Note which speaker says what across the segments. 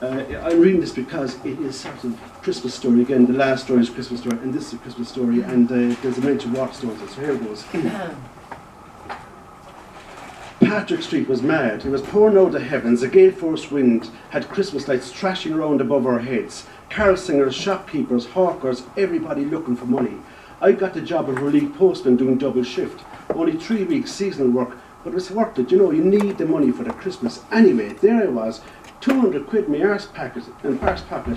Speaker 1: I'm reading this because it is sort of Christmas story again. The last story is a Christmas story, and this is a Christmas story, and there's a mention of Waterstones. So here it goes. Patrick Street was mad. It was pouring out of the heavens. A gale force wind had Christmas lights trashing around above our heads. Carol singers, shopkeepers, hawkers, everybody looking for money. I got the job of relief postman doing double shift. Only 3 weeks seasonal work, but it was worth it. You know, you need the money for the Christmas. Anyway, there I was, 200 quid in my arse pocket,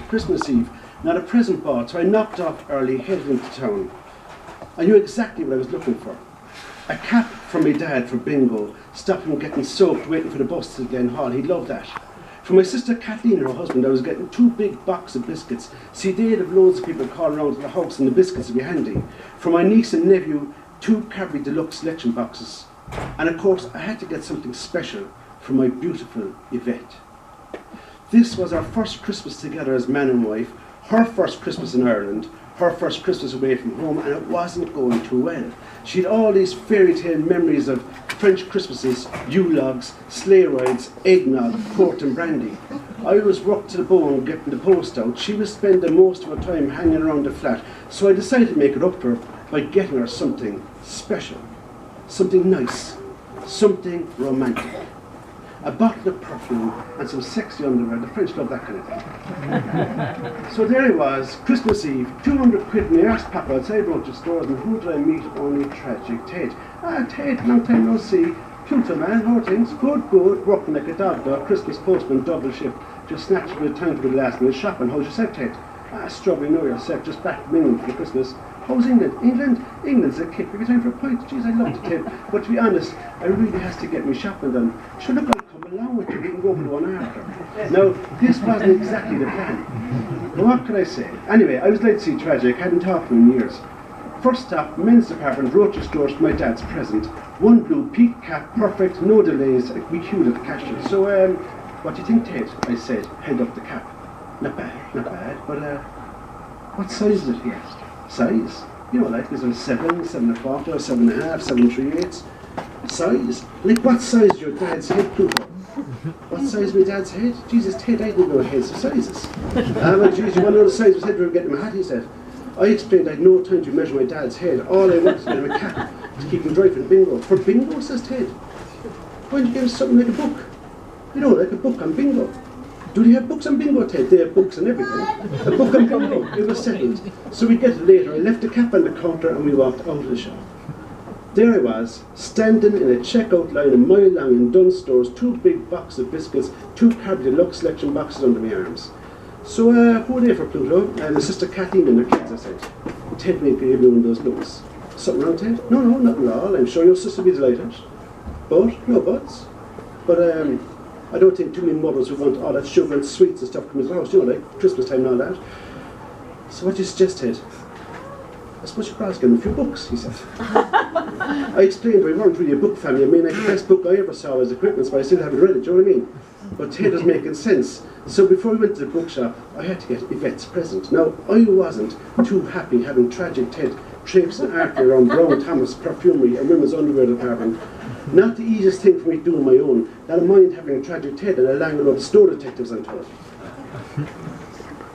Speaker 1: Christmas Eve. Not a present bought, so I knocked off early, headed into town. I knew exactly what I was looking for. A cap from my dad for bingo, stopping him getting soaked waiting for the bus to Glen Hall. He'd love that. For my sister Kathleen and her husband, I was getting 2 big boxes of biscuits. See, they'd have loads of people calling around to the house and the biscuits would be handy. For my niece and nephew, 2 Cadbury Deluxe selection boxes. And of course, I had to get something special for my beautiful Yvette. This was our first Christmas together as man and wife, her first Christmas in Ireland, her first Christmas away from home, and it wasn't going too well. She had all these fairy tale memories of French Christmases, Yule logs, sleigh rides, eggnog, port and brandy. I was worked to the bone getting the post out. She was spending most of her time hanging around the flat, so I decided to make it up to her by getting her something special, something nice, something romantic. A bottle of perfume and some sexy underwear. The French love that kind of thing. So there I was, Christmas Eve, 200 quid in my arse pack outside Roger stores, and who did I meet? Only tragic Ted. Ah, Ted, long time no see. Pluto man, how are things? Good, good. Working like a dog, Christmas postman, double shift. Just snatched a bit of time for the last minute shopping. How's yourself, Ted? Ah, struggling, know yourself. Just back from England for the Christmas. How's England? England's a kick. Every time for a pint. Jeez, I love it, Ted. But to be honest, I really has to get me shopping done. Sure, look, I'll come along with you. We can go for the one after. Now, this wasn't exactly the plan. But what could I say? Anyway, I was late to see tragic. Hadn't talked to him in years. First stop, men's department, Rocher stores for my dad's present. 1 blue peak cap, perfect, no delays. We queued at the cashier. So, what do you think, Ted? I said, held up the cap. Not bad, not bad. But, what size is it? He asked. Size? You know, like, is it a 7, 7 1/4, 7.5, 7 3/8? Size? Like, what size is your dad's head, Pluto? What size is my dad's head? Jesus, Ted, I didn't know heads of sizes. Well, geez, you want to know the size of his head we were getting him a hat, he said. I explained I had no time to measure my dad's head. All I wanted was a cap to keep him dry for bingo. For bingo, says Ted. Why don't you give him something like a book? You know, like a book on bingo. Do they have books on bingo, Ted? They have books and everything. A book on bingo. It was settled. So we get it later. I left the cap on the counter and we walked out of the shop. There I was, standing in a checkout line a mile long in Dunnes stores, 2 big boxes of biscuits, 2 Cadbury Deluxe selection boxes under my arms. So, who are they for, Pluto? And his sister Kathleen and her kids, I said. Ted may give you one of those looks. Something wrong, Ted? No, no, nothing at all. I'm sure your sister will be delighted. But, no buts. But, I don't think too many mothers would want all that sugar and sweets and stuff coming to the house, you know, like Christmas time and all that. So what do you suggest, Ted? I suppose you could ask him a few books, he said. I explained we weren't really a book family. I mean, like, the best book I ever saw was Equipments, but I still haven't read it, do you know what I mean? But Ted was making sense. So before we went to the bookshop, I had to get Yvette's present. Now, I wasn't too happy having tragic Ted traipsing after around Brown Thomas Perfumery and women's underwear department. Not the easiest thing for me to do on my own. I don't mind having tragic Ted and a lang of store detectives on tour.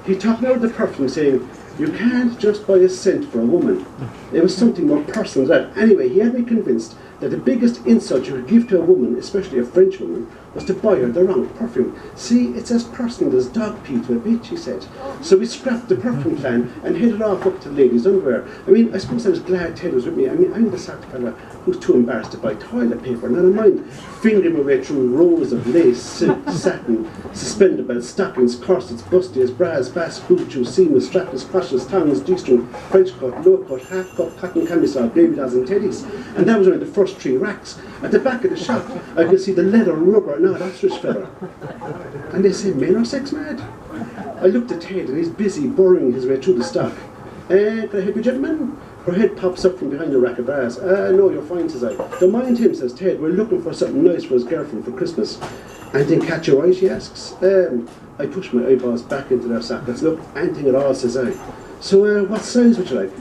Speaker 1: He talked about the perfume, saying, you can't just buy a scent for a woman. It was something more personal than that. Anyway, he had me convinced that the biggest insult you could give to a woman, especially a French woman, was to buy her the wrong perfume. See, it's as personal as dog pee to a bitch, he said. So we scrapped the perfume plan and headed off up to the ladies' underwear. I mean, I suppose I was glad Ted was with me. I mean, I'm the sort of fella who's too embarrassed to buy toilet paper, and I don't mind fingering my way through rows of lace, silk, satin, suspender belts, stockings, corsets, bustiers, bras, basque, boot shoes, seamless, strapless, crotchless, tongs, G-string, French cut, low cut, half cut, cotton camisole, baby dolls and teddies. And that was only the first 3 racks. At the back of the shop, I could see the leather and rubber and all ostrich feather. And they say, men are sex mad. I looked at Ted and he's busy burrowing his way through the stock. Can I help you, gentlemen? Her head pops up from behind a rack of bars. No, you're fine, says I. Don't mind him, says Ted. We're looking for something nice for his girlfriend for Christmas. Anything catch your eye, she asks. I push my eyeballs back into their sockets. Look, anything at all, says I. So, what size would you like?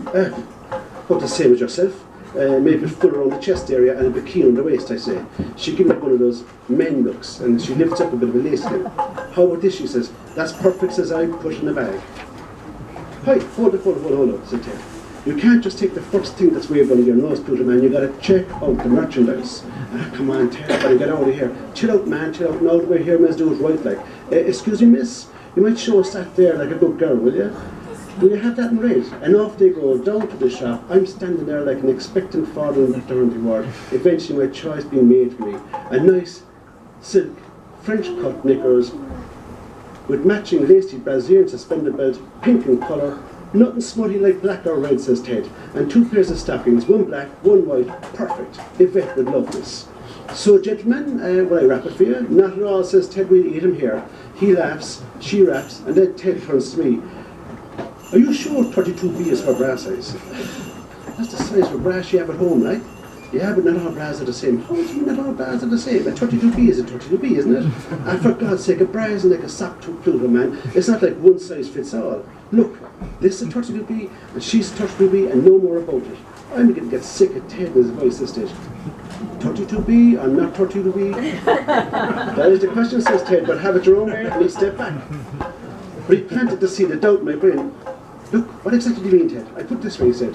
Speaker 1: About the same as yourself. maybe full around the chest area and a bikini on the waist, I say. She gives me one of those men looks and she lifts up a bit of a lace again. How about this, she says. That's perfect, says I, put it in a bag. Hi, hold it, said Ted. You can't just take the first thing that's waved under your nose, Pluto, man. You got to check out the merchandise. Come on, Ted, I gotta get out of here. Chill out, man, chill out. Now the way here, miss, do it right, like. Excuse me, miss, you might show us that there like a good girl, will you? Will you have that in red? And off they go, down to the shop. I'm standing there like an expectant father in the maternity ward. Eventually my choice being made for me. A nice silk French cut knickers with matching lacy Brazilian suspended belt, pink in colour. Nothing smutty like black or red, says Ted. And 2 pairs of stockings, one black, one white. Perfect. Yvette would love this. So, gentlemen, will I wrap it for you? Not at all, says Ted. We'll eat him here. He laughs, she raps, and then Ted turns to me. Are you sure 32B is her bra size? That's the size of a bra you have at home, right? Yeah, but not all bras are the same. How do you mean not all bras are the same? A 32B is a 32B, isn't it? And for God's sake, a bra isn't like a sock to Pluto, man. It's not like one size fits all. Look, this is a 32B, and she's a 32B, and no more about it. I'm going to get sick of Ted with his voice this stage. 32B or not 32B? That is the question, says Ted, but have it your own way, and he stepped back. But he planted the seed of doubt in my brain. Look, what exactly do you mean, Ted? I put it this way, he said.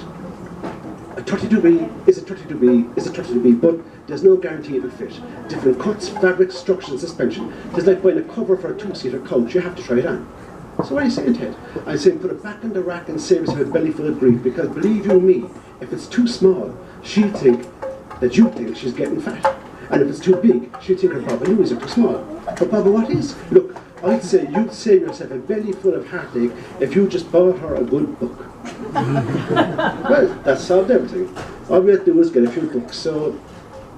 Speaker 1: A 32B is a 32B is a 32B, but there's no guarantee it'll fit. Different cuts, fabrics, structure, and suspension. It's like buying a cover for a 2-seater couch. You have to try it on. So what are you saying, Ted? I'm saying put it back in the rack and save yourself a belly full of grief, because believe you me, if it's too small, she'll think that you think she's getting fat. And if it's too big, she'll think her Baba Louis are too small. But Baba, what is? Look, I'd say you'd save yourself a belly full of heartache if you just bought her a good book. Well, that solved everything. All we had to do was get a few books. So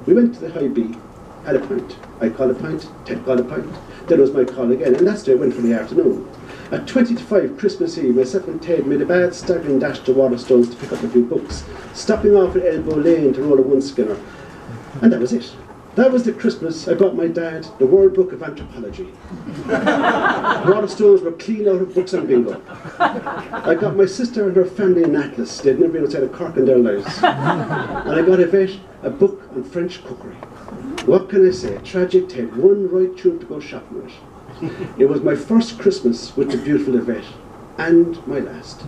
Speaker 1: we went to the High B, had a pint. I called a pint, Ted called a pint. Then it was my call again, and that's the way it went for the afternoon. At 20 to 5 Christmas Eve, myself and Ted made a bad staggering dash to Waterstones to pick up a few books, stopping off at Elbow Lane to roll a one-skinner. And that was it. That was the Christmas I bought my dad the World Book of Anthropology. Waterstones were clean out of books and bingo. I got my sister and her family an atlas. They'd never been outside of Cork in their lives. And I got Yvette a book on French cookery. What can I say? Tragic Ted, one right tune to go shopping with. It was my first Christmas with the beautiful Yvette, and my last.